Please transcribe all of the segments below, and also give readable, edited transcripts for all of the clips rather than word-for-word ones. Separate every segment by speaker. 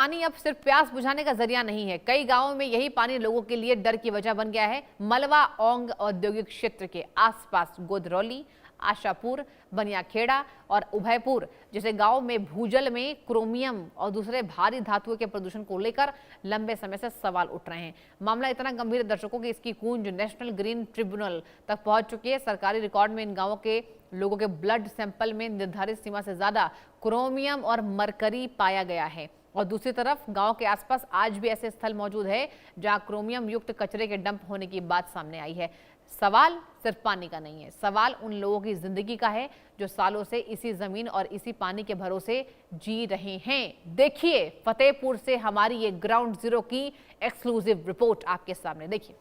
Speaker 1: पानी अब सिर्फ प्यास बुझाने का जरिया नहीं है। कई गांवों में यही पानी लोगों के लिए डर की वजह बन गया है। मलवा औंग औद्योगिक क्षेत्र के आसपास गोधरौली, आशापुर, बनियाखेड़ा और उभयपुर जैसे गांव में भूजल में क्रोमियम और दूसरे भारी धातुओं के प्रदूषण को लेकर लंबे समय से सवाल उठ रहे हैं। मामला इतना गंभीर है दर्शकों की इसकी गूंज नेशनल ग्रीन ट्रिब्यूनल तक पहुंच चुकी है। सरकारी रिकॉर्ड में इन गांवों के लोगों के ब्लड सैंपल में निर्धारित सीमा से ज्यादा क्रोमियम और मरकरी पाया गया है। और दूसरी तरफ गांव के आसपास आज भी ऐसे स्थल मौजूद है जहां क्रोमियम युक्त कचरे के डंप होने की बात सामने आई है। सवाल सिर्फ पानी का नहीं है, सवाल उन लोगों की जिंदगी का है जो सालों से इसी जमीन और इसी पानी के भरोसे जी रहे हैं। देखिए फतेहपुर से हमारी ये ग्राउंड जीरो की एक्सक्लूसिव रिपोर्ट आपके सामने। देखिए,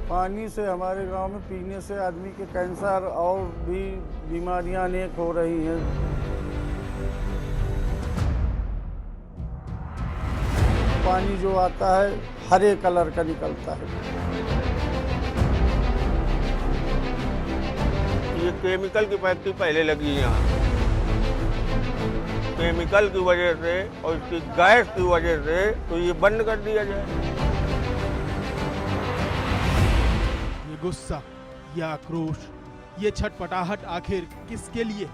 Speaker 2: पानी से हमारे गांव में पीने से आदमी के कैंसर और भी बीमारियां अनेक हो रही हैं। पानी जो आता है हरे कलर का निकलता है।
Speaker 3: ये केमिकल की फैक्ट्री पहले लगी है यहाँ। केमिकल की वजह से और इसकी गैस की वजह से तो ये बंद कर दिया जाए।
Speaker 4: गुस्सा, ये आक्रोश, ये छटपटाहट आखिर किसके लिए?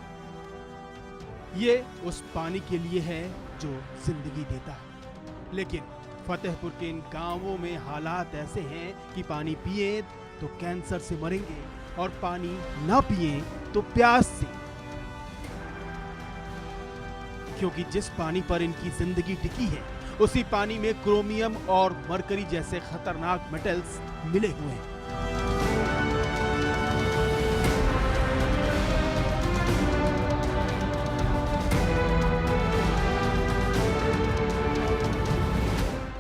Speaker 4: ये उस पानी के लिए है जो जिंदगी देता है। लेकिन फतेहपुर के इन गांवों में हालात ऐसे हैं कि पानी पिए तो कैंसर से मरेंगे और पानी ना पिए तो प्यास से, क्योंकि जिस पानी पर इनकी जिंदगी टिकी है उसी पानी में क्रोमियम और मरकरी जैसे खतरनाक मेटल्स मिले हुए हैं।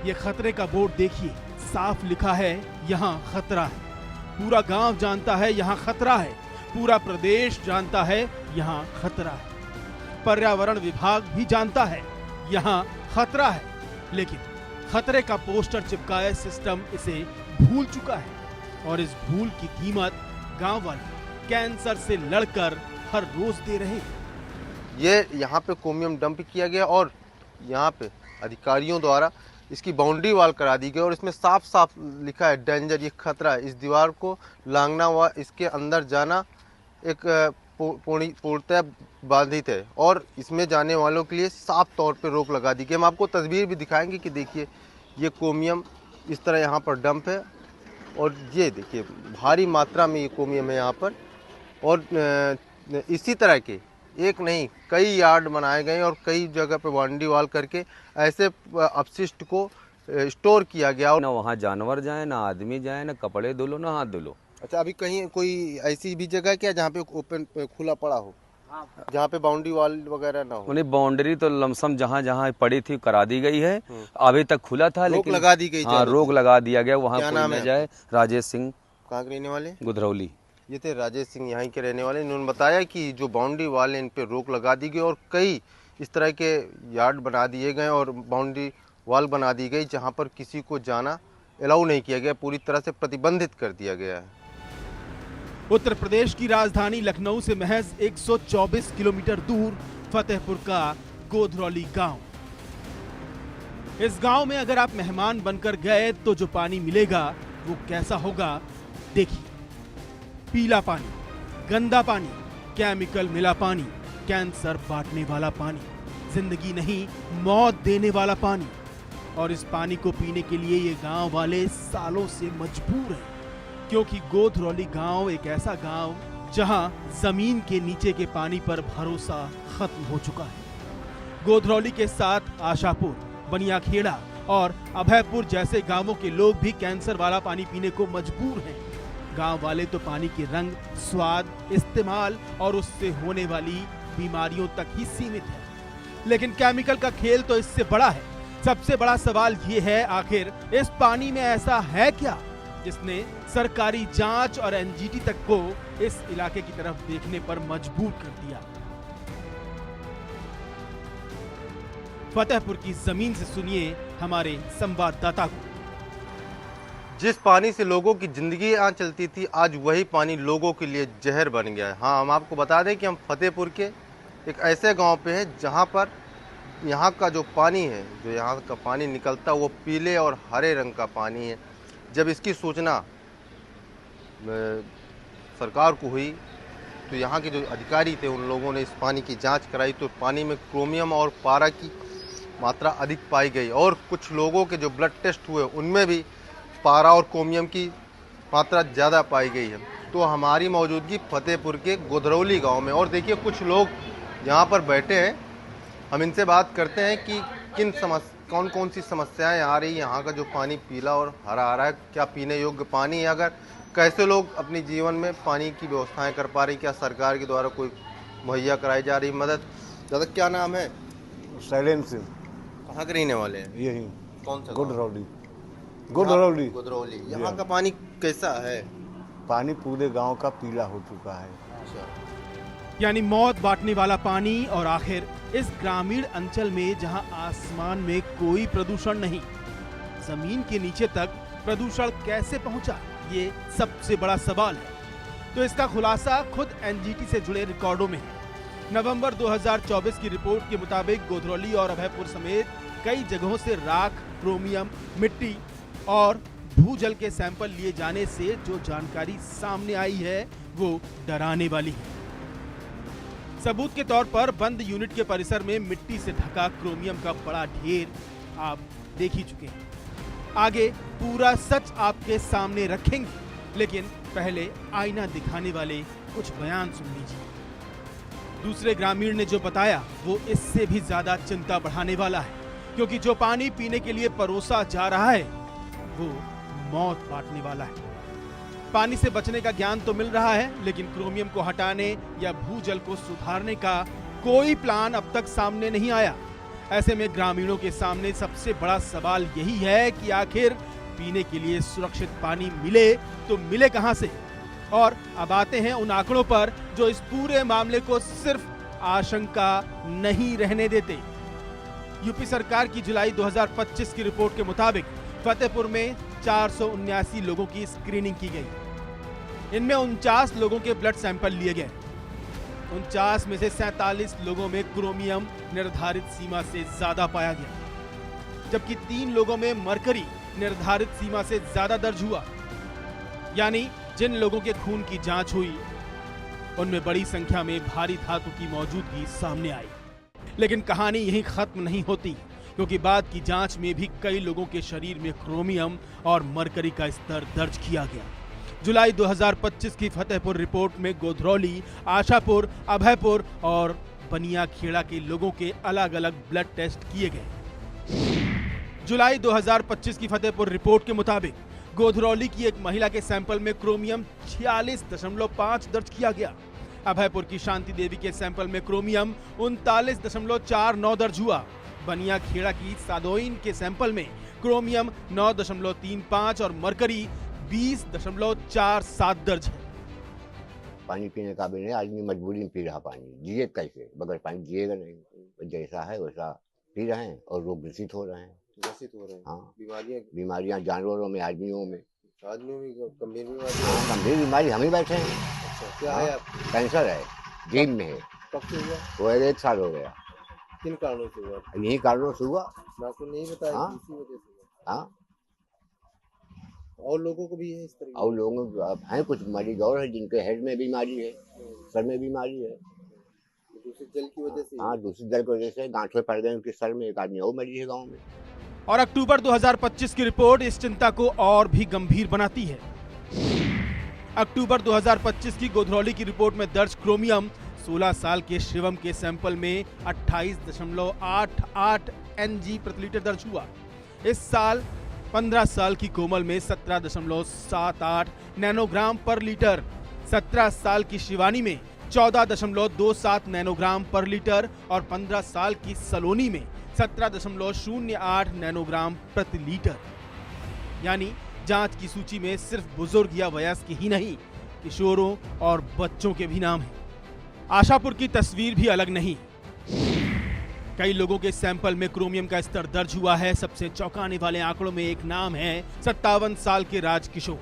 Speaker 4: ये खतरे का बोर्ड देखिए, साफ लिखा है यहाँ खतरा है। पूरा गांव जानता है यहाँ खतरा है, पूरा प्रदेश जानता है यहाँ खतरा है, पर्यावरण विभाग भी जानता है यहाँ खतरा है। लेकिन खतरे का पोस्टर चिपकाए सिस्टम इसे भूल चुका है और इस भूल की कीमत गांव वाले कैंसर से लड़कर हर रोज दे रहे हैं।
Speaker 5: ये यहाँ पे क्रोमियम डंप किया गया और यहाँ पे अधिकारियों द्वारा इसकी बाउंड्री वाल करा दी गई और इसमें साफ साफ लिखा है डेंजर, ये खतरा है। इस दीवार को लांघना व इसके अंदर जाना एक पूर्णतः बाधित है और इसमें जाने वालों के लिए साफ तौर पे रोक लगा दी गई। हम आपको तस्वीर भी दिखाएंगे कि देखिए ये क्रोमियम इस तरह यहाँ पर डंप है और ये देखिए भारी मात्रा में ये क्रोमियम है यहाँ पर। और इसी तरह के एक नहीं कई यार्ड बनाए गए और कई जगह पे बाउंड्री वाल करके ऐसे अपशिष्ट को स्टोर किया गया।
Speaker 6: ना वहाँ जानवर जाए, ना आदमी जाए, ना कपड़े धो लो, ना हाथ धो लो।
Speaker 5: अच्छा, अभी कहीं कोई ऐसी भी जगह क्या जहाँ पे ओपन खुला पड़ा हो, जहाँ पे बाउंड्री वाल वगैरह ना हो?
Speaker 6: उन्हें बाउंड्री तो लमसम जहाँ जहाँ पड़ी थी करा दी गई है। अभी तक खुला था लेकिन
Speaker 5: लगा दी गई।
Speaker 6: हाँ, रोक लगा दिया गया। वहाँ
Speaker 5: क्या
Speaker 6: कोई
Speaker 5: नाम
Speaker 6: न
Speaker 5: है?
Speaker 6: जाए। राजेश सिंह।
Speaker 5: कहाँ के रहने वाले?
Speaker 6: गुधरौली।
Speaker 5: ये थे राजेश सिंह, यहाँ के रहने वाले। इन्होंने बताया कि जो बाउंड्री वाल है इन पे रोक लगा दी गई और कई इस तरह के यार्ड बना दिए गए और बाउंड्री वाल बना दी गई जहाँ पर किसी को जाना अलाउ नहीं किया गया, पूरी तरह से प्रतिबंधित कर दिया गया है।
Speaker 4: उत्तर प्रदेश की राजधानी लखनऊ से महज 124 किलोमीटर दूर फतेहपुर का गोधरौली गांव। इस गांव में अगर आप मेहमान बनकर गए तो जो पानी मिलेगा वो कैसा होगा देखिए। पीला पानी, गंदा पानी, केमिकल मिला पानी, कैंसर बांटने वाला पानी, जिंदगी नहीं मौत देने वाला पानी। और इस पानी को पीने के लिए ये गांव वाले सालों से मजबूर हैं, क्योंकि गोधरौली गांव एक ऐसा गांव जहां जमीन के नीचे के पानी पर भरोसा खत्म हो चुका है। गोधरौली के साथ आशापुर, बनियाखेड़ा और अभयपुर जैसे गांवों के लोग भी कैंसर वाला पानी पीने को मजबूर हैं। गांव वाले तो पानी के रंग, स्वाद, इस्तेमाल और उससे होने वाली बीमारियों तक ही सीमित है। लेकिन केमिकल का खेल तो इससे बड़ा है। सबसे बड़ा सवाल ये है, आखिर इस पानी में ऐसा है क्या जिसने सरकारी जांच और एनजीटी तक को इस इलाके की तरफ देखने पर मजबूर कर दिया। फतेहपुर की जमीन से सुनिए हमारे संवाददाता को।
Speaker 5: जिस पानी से लोगों की जिंदगी यहाँ चलती थी, आज वही पानी लोगों के लिए जहर बन गया है। हाँ, हम आपको बता दें कि हम फतेहपुर के एक ऐसे गांव पे है जहां पर यहाँ का जो पानी है, जो यहाँ का पानी निकलता है वो पीले और हरे रंग का पानी है। जब इसकी सूचना सरकार को हुई तो यहाँ के जो अधिकारी थे उन लोगों ने इस पानी की जांच कराई तो पानी में क्रोमियम और पारा की मात्रा अधिक पाई गई और कुछ लोगों के जो ब्लड टेस्ट हुए उनमें भी पारा और क्रोमियम की मात्रा ज़्यादा पाई गई है। तो हमारी मौजूदगी फतेहपुर के गोधरौली गांव में, और देखिए कुछ लोग यहाँ पर बैठे हैं, हम इनसे बात करते हैं कि कौन कौन सी समस्याएं आ रही, यहाँ का जो पानी पीला और हरा आ रहा है, क्या पीने योग्य पानी है, अगर कैसे लोग अपने जीवन में पानी की व्यवस्थाएं कर पा रही, क्या सरकार के द्वारा कोई मुहैया कराई जा रही मदद। दादा क्या नाम है?
Speaker 2: शैलेंद्र सिंह।
Speaker 5: कहाँ के रहने वाले हैं?
Speaker 2: यही
Speaker 5: कौन सा?
Speaker 2: गोधरौली। गोधरौली।
Speaker 5: गोधरौली। यहाँ का पानी कैसा है?
Speaker 2: पानी पूरे गांव का पीला हो चुका है।
Speaker 4: यानी मौत बांटने वाला पानी। और आखिर इस ग्रामीण अंचल में जहां आसमान में कोई प्रदूषण नहीं, जमीन के नीचे तक प्रदूषण कैसे पहुंचा, ये सबसे बड़ा सवाल है। तो इसका खुलासा खुद एनजीटी से जुड़े रिकॉर्डों में है। नवंबर 2024 की रिपोर्ट के मुताबिक गोधरौली और अभयपुर समेत कई जगहों से राख, क्रोमियम, मिट्टी और भूजल के सैंपल लिए जाने से जो जानकारी सामने आई है वो डराने वाली है। सबूत के तौर पर बंद यूनिट के परिसर में मिट्टी से ढका क्रोमियम का बड़ा ढेर आप देख ही चुके हैं। आगे पूरा सच आपके सामने रखेंगे, लेकिन पहले आईना दिखाने वाले कुछ बयान सुन लीजिए। दूसरे ग्रामीण ने जो बताया वो इससे भी ज्यादा चिंता बढ़ाने वाला है, क्योंकि जो पानी पीने के लिए परोसा जा रहा है वो मौत बांटने वाला है। पानी से बचने का ज्ञान तो मिल रहा है, लेकिन क्रोमियम को हटाने या भूजल को सुधारने का कोई प्लान अब तक सामने नहीं आया। ऐसे में ग्रामीणों के सामने सबसे बड़ा सवाल यही है कि आखिर पीने के लिए सुरक्षित पानी मिले तो मिले कहां से। और अब आते हैं उन आंकड़ों पर जो इस पूरे मामले को सिर्फ आशंका नहीं रहने देते। यूपी सरकार की जुलाई 2025 की रिपोर्ट के मुताबिक फतेहपुर में 479 लोगों की स्क्रीनिंग की गई। इनमें 49 लोगों के ब्लड सैंपल लिए गए। 49 में से 47 लोगों में क्रोमियम निर्धारित सीमा से ज्यादा पाया गया, जबकि 3 लोगों में मरकरी निर्धारित सीमा से ज्यादा दर्ज हुआ। यानी जिन लोगों के खून की जांच हुई उनमें बड़ी संख्या में भारी धातु की मौजूदगी सामने आई। लेकिन कहानी यहीं खत्म नहीं होती, क्योंकि बाद की जांच में भी कई लोगों के शरीर में क्रोमियम और मरकरी का स्तर दर्ज किया गया। जुलाई 2025 की फतेहपुर रिपोर्ट में गोधरौली, आशापुर, अभयपुर और बनियाखेड़ा के लोगों के अलग अलग ब्लड टेस्ट किए गए। जुलाई 2025 की फतेहपुर रिपोर्ट के मुताबिक गोधरौली की एक महिला के सैंपल में क्रोमियम 46.5 दर्ज किया गया। अभयपुर की शांति देवी के सैंपल में क्रोमियम 39.49 दर्ज हुआ। बनियाखेड़ा की सादोइन के सैंपल में क्रोमियम 9.35 और मरकरी 20.47 दर्ज है।
Speaker 7: पानी पीने का भी नहीं, आदमी मजबूरी में पी रहा पानी, जिए कैसे? बगैर पानी जिएगा नहीं। जैसा है वैसा पी रहे हैं और रोग ग्रसित हो रहे हैं। हाँ, बीमारियां जानवरों में, आदमियों में गंभीर बीमारी। हाँ, गंभीर बीमारी हम ही बैठे हैं।
Speaker 5: अच्छा, क्या है?
Speaker 7: कैंसर है, जीभ में है।
Speaker 5: कब से हुआ?
Speaker 7: वो 1 साल हो गया।
Speaker 5: किन कारणों से हुआ?
Speaker 7: यही कारणों से हुआ।
Speaker 5: डॉक्टर नहीं बताया?
Speaker 7: हाँ,
Speaker 5: इसी वजह से हुआ।
Speaker 7: हाँ।
Speaker 5: और लोगों को भी है इस तरह?
Speaker 7: और लोगों को हैं कुछ मरीज और है जिनके हेड में बीमारी है, सर में बीमारी है।
Speaker 5: दूषित जल की वजह से?
Speaker 7: हाँ, दूषित जल की वजह से गांठें पड़ गए उनके सर में। एक आदमी और मरीज है गाँव में।
Speaker 4: और अक्टूबर 2025 की रिपोर्ट इस चिंता को और भी गंभीर बनाती है। अक्टूबर 2025 की गोधरौली की रिपोर्ट में दर्ज क्रोमियम 16 साल के शिवम के सैंपल में 28.88 Ng प्रति लीटर दर्ज हुआ। इस साल 15 साल की कोमल में 17.78 नैनोग्राम पर लीटर, 17 साल की शिवानी में 14.27 नैनोग्राम पर लीटर और 15 साल की सलोनी में 17.08 नैनोग्राम प्रति लीटर। यानी जांच की सूची में सिर्फ बुजुर्ग या वयस्क ही नहीं, किशोरों और बच्चों के भी नाम हैं। आशापुर की तस्वीर भी अलग नहीं। कई लोगों के सैंपल में क्रोमियम का स्तर दर्ज हुआ है। सबसे चौंकाने वाले आंकड़ों में एक नाम है 57 साल के राजकिशोर।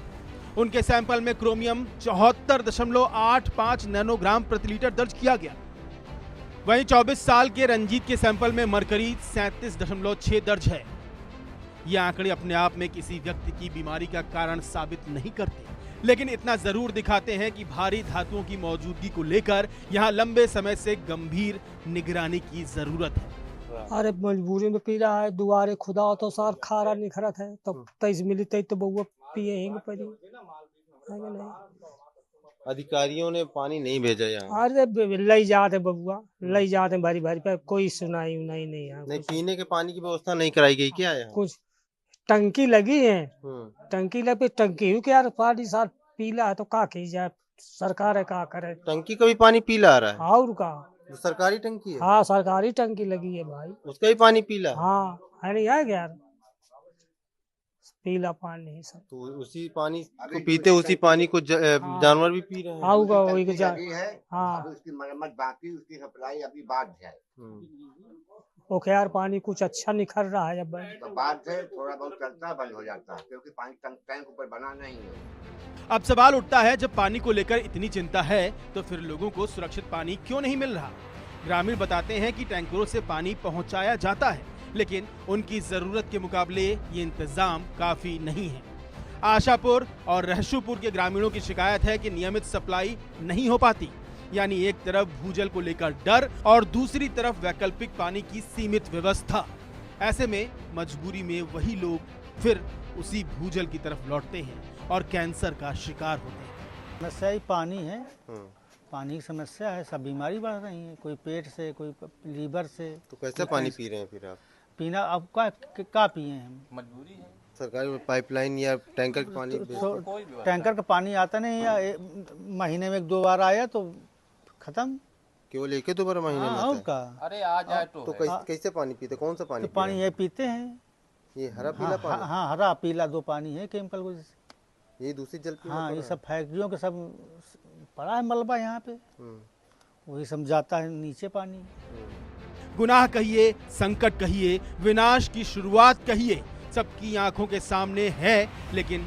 Speaker 4: उनके सैंपल में क्रोमियम 74.85 नैनोग्राम प्रति लीटर दर्ज किया गया। वहीं 24 साल के रंजीत के सैंपल में मरकरी 37.6 दर्ज है। ये आंकड़े अपने आप में किसी व्यक्ति की बीमारी का कारण साबित नहीं करते, लेकिन इतना जरूर दिखाते हैं कि भारी धातुओं की मौजूदगी को लेकर यहाँ लंबे समय से गंभीर निगरानी की जरूरत है।
Speaker 8: अरे मजबूरी में पी रहा है, दुआरे खुदा तो सार खारा निखरत है, तो 23 मिली तो बउआ पिए ही पड़ी है कि नहीं।
Speaker 5: अधिकारियों ने पानी नहीं भेजा यहाँ?
Speaker 8: अरे लई जाते बबुआ, लई जाते भारी भारी पे, कोई सुनाई उनाई नहीं है।
Speaker 5: नहीं, पीने के पानी की व्यवस्था नहीं कराई गई क्या यहाँ?
Speaker 8: कुछ टंकी लगी है, टंकी लगी, टंकी हूँ क्या पानी सार पीला है तो का की जाए, सरकार है का करे।
Speaker 5: टंकी का भी पानी पीला आ रहा है?
Speaker 8: और का
Speaker 5: सरकारी टंकी है?
Speaker 8: हाँ सरकारी टंकी लगी है भाई,
Speaker 5: उसका भी पानी पीला?
Speaker 8: हाँ है नहीं है क्या, पीला पानी सब।
Speaker 5: तो उसी पानी को पीते, उसी पानी को जानवर भी पी रहे हैं?
Speaker 8: आऊगा वही
Speaker 7: हाँ, उसकी मरम्मत बाकी, उसकी सप्लाई अभी बाद है।
Speaker 8: वो यार पानी कुछ अच्छा निखर रहा है, अब
Speaker 7: तो बाद से थोड़ा बहुत चलता है, बंद हो जाता है, क्योंकि पानी टैंक ऊपर बना नहीं है।
Speaker 4: अब सवाल उठता है, जब पानी को लेकर इतनी चिंता है तो फिर लोगों को सुरक्षित पानी क्यों नहीं मिल रहा? ग्रामीण बताते हैं कि टैंकरों से पानी पहुंचाया जाता है, लेकिन उनकी जरूरत के मुकाबले ये इंतजाम काफी नहीं है। आशापुर और रहशुपुर के ग्रामीणों की शिकायत है कि नियमित सप्लाई नहीं हो पाती, यानी एक तरफ भूजल को लेकर डर और दूसरी तरफ वैकल्पिक पानी की सीमित व्यवस्था। ऐसे में मजबूरी में वही लोग फिर उसी भूजल की तरफ लौटते हैं और कैंसर का शिकार होते हैं।
Speaker 9: समस्या ही पानी है, पानी की समस्या है, सब बीमारी बढ़ रही है, कोई पेट से, कोई लीवर से।
Speaker 5: तो कैसा पानी पी रहे हैं फिर आप?
Speaker 9: पीना अब क्या पिए हम,
Speaker 5: मजबूरी है। सरकारी पाइपलाइन या टैंकर का पानी?
Speaker 9: तो टैंकर का पानी आता नहीं, या महीने में 1-2 बार आया तो खत्म।
Speaker 5: केवल 1-2 बार महीने में आता है?
Speaker 9: का
Speaker 3: अरे आ जाए तो
Speaker 5: कैसे पानी पीते, कौन सा पानी?
Speaker 9: तो पानी ये पीते हैं,
Speaker 5: ये हरा पीला पानी?
Speaker 9: हाँ हरा पीला 2 पानी है केमिकल को,
Speaker 5: ये दूसरी जल पीना?
Speaker 9: हाँ, ये सब फैक्ट्रियों के सब पड़ा है मलबा यहाँ पे, वही सब जाता है नीचे पानी।
Speaker 4: गुनाह कहिए, संकट कहिए, विनाश की शुरुआत कहिए, सबकी आंखों के सामने है, लेकिन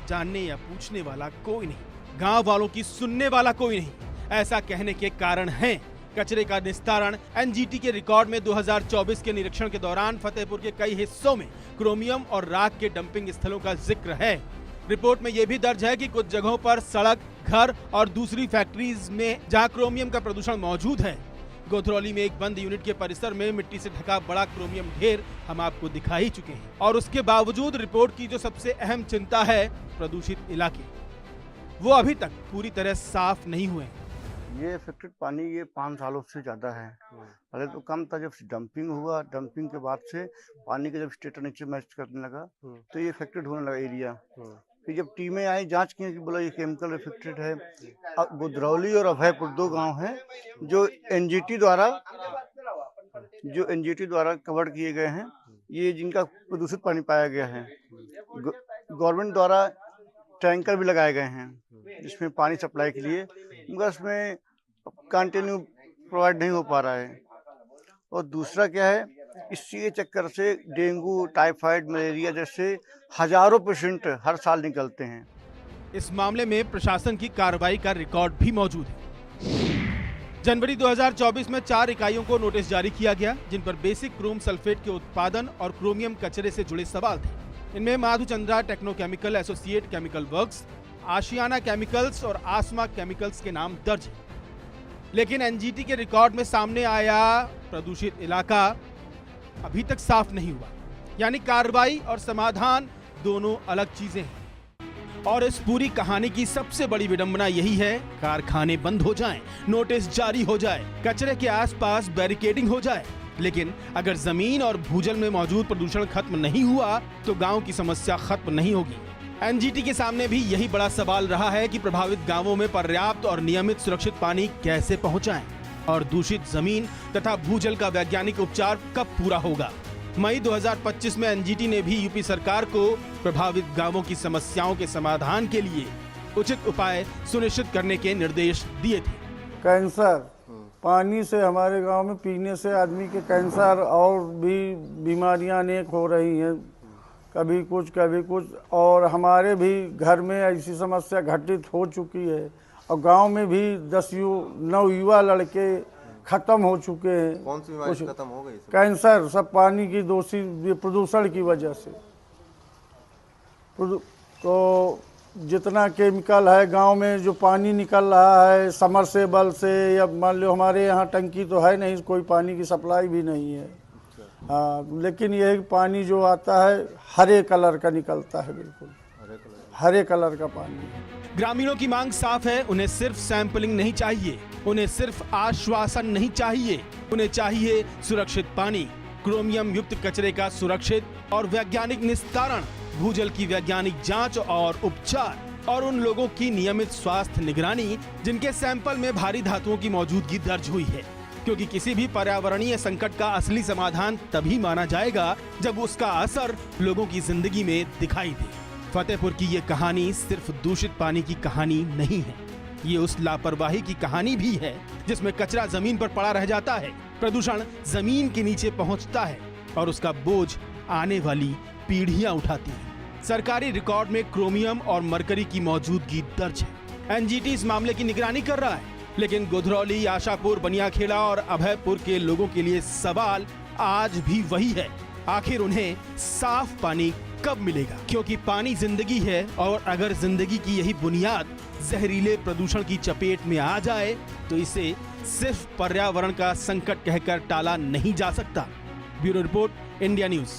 Speaker 4: जानने या पूछने वाला कोई नहीं, गांव वालों की सुनने वाला कोई नहीं। ऐसा कहने के कारण हैं कचरे का निस्तारण। एनजीटी के रिकॉर्ड में 2024 के निरीक्षण के दौरान फतेहपुर के कई हिस्सों में क्रोमियम और राख के डंपिंग स्थलों का जिक्र है। रिपोर्ट में यह भी दर्ज है कि कुछ जगहों पर सड़क, घर और दूसरी फैक्ट्रीज में जहां क्रोमियम का प्रदूषण मौजूद है। गोधरौली में एक बंद यूनिट के परिसर में मिट्टी से ढका बड़ा क्रोमियम ढेर हम आपको दिखा ही चुके हैं, और उसके बावजूद रिपोर्ट की जो सबसे अहम चिंता है, प्रदूषित इलाके, वो अभी तक पूरी तरह साफ नहीं हुए।
Speaker 2: ये इफेक्टेड पानी ये 5 सालों से ज़्यादा है। पहले तो कम था, जब डंपिंग हुआ, डंपिंग के बाद से पानी का जब स्टेट नीचे मैच करने लगा तो ये इफेक्टेड होने लगा एरिया। फिर जब टीमें आई, जांच की कि बोला ये केमिकल इफेक्टेड है। गोधरौली और अभयपुर 2 गांव हैं जो एनजीटी द्वारा कवर किए गए हैं, ये जिनका प्रदूषित पानी पाया गया है। गवर्नमेंट द्वारा टैंकर भी लगाए गए हैं जिसमें पानी सप्लाई के लिए, मगर उसमें कंटिन्यू प्रोवाइड नहीं हो पा रहा है। और दूसरा क्या है, इसी के चक्कर से डेंगू, टाइफाइड, मलेरिया जैसे हजारों पेशेंट हर साल निकलते हैं।
Speaker 4: इस मामले में प्रशासन की कार्रवाई का रिकॉर्ड भी मौजूद है। जनवरी 2024 में 4 इकाइयों को नोटिस जारी किया गया, जिन पर बेसिक क्रोम सल्फेट के उत्पादन और क्रोमियम कचरे से जुड़े सवाल थे। इनमें माधुचंद्रा टेक्नोकेमिकल एसोसिएट केमिकल वर्क्स, आशियाना केमिकल्स और आसमा केमिकल्स के नाम दर्ज है। लेकिन एनजीटी के रिकॉर्ड में सामने आया प्रदूषित इलाका अभी तक साफ नहीं हुआ, यानी कार्रवाई और समाधान दोनों अलग चीजें हैं। और इस पूरी कहानी की सबसे बड़ी विडंबना यही है, कारखाने बंद हो जाएं, नोटिस जारी हो जाए, कचरे के आसपास बैरिकेडिंग हो जाए, लेकिन अगर जमीन और भूजल में मौजूद प्रदूषण खत्म नहीं हुआ तो गांव की समस्या खत्म नहीं होगी। एनजीटी के सामने भी यही बड़ा सवाल रहा है कि प्रभावित गांवों में पर्याप्त और नियमित सुरक्षित पानी कैसे पहुंचाएं और दूषित जमीन तथा भूजल का वैज्ञानिक उपचार कब पूरा होगा। मई 2025 में एनजीटी ने भी यूपी सरकार को प्रभावित गांवों की समस्याओं के समाधान के लिए उचित उपाय सुनिश्चित करने के निर्देश दिए थे।
Speaker 2: कैंसर पानी से हमारे गांव में पीने से आदमी के कैंसर और भी बीमारियां अनेक हो रही हैं, कभी कुछ, और हमारे भी घर में ऐसी समस्या घटित हो चुकी है। और गांव में भी 9 युवा लड़के
Speaker 10: खत्म हो चुके हैं।
Speaker 5: कौन सी बीमारी खत्म हो गई?
Speaker 10: कैंसर सब पानी की ये प्रदूषण की वजह से। तो जितना केमिकल है गांव में, जो पानी निकल रहा है समरसेबल से, या मान लो हमारे यहाँ टंकी तो है नहीं, कोई पानी की सप्लाई भी नहीं है। हाँ, लेकिन यह पानी जो आता है हरे कलर का निकलता है, बिल्कुल हरे कलर का पानी।
Speaker 4: ग्रामीणों की मांग साफ है, उन्हें सिर्फ सैंपलिंग नहीं चाहिए, उन्हें सिर्फ आश्वासन नहीं चाहिए, उन्हें चाहिए सुरक्षित पानी, क्रोमियम युक्त कचरे का सुरक्षित और वैज्ञानिक निस्तारण, भूजल की वैज्ञानिक जांच और उपचार, और उन लोगों की नियमित स्वास्थ्य निगरानी जिनके सैंपल में भारी धातुओं की मौजूदगी दर्ज हुई है। क्योंकि किसी भी पर्यावरणीय संकट का असली समाधान तभी माना जाएगा जब उसका असर लोगों की जिंदगी में दिखाई दे। फतेहपुर की ये कहानी सिर्फ दूषित पानी की कहानी नहीं है, ये उस लापरवाही की कहानी भी है जिसमें कचरा जमीन पर पड़ा रह जाता है, प्रदूषण जमीन के नीचे पहुंचता है और उसका बोझ आने वाली पीढ़ियां उठाती हैं। सरकारी रिकॉर्ड में क्रोमियम और मरकरी की मौजूदगी दर्ज है। एनजीटी इस मामले की निगरानी कर रहा है, लेकिन गुधरौली, आशापुर, बनियाखेड़ा और अभयपुर के लोगों के लिए सवाल आज भी वही है, आखिर उन्हें साफ पानी कब मिलेगा? क्योंकि पानी जिंदगी है और अगर जिंदगी की यही बुनियाद जहरीले प्रदूषण की चपेट में आ जाए तो इसे सिर्फ पर्यावरण का संकट कहकर टाला नहीं जा सकता। Bureau report, India news.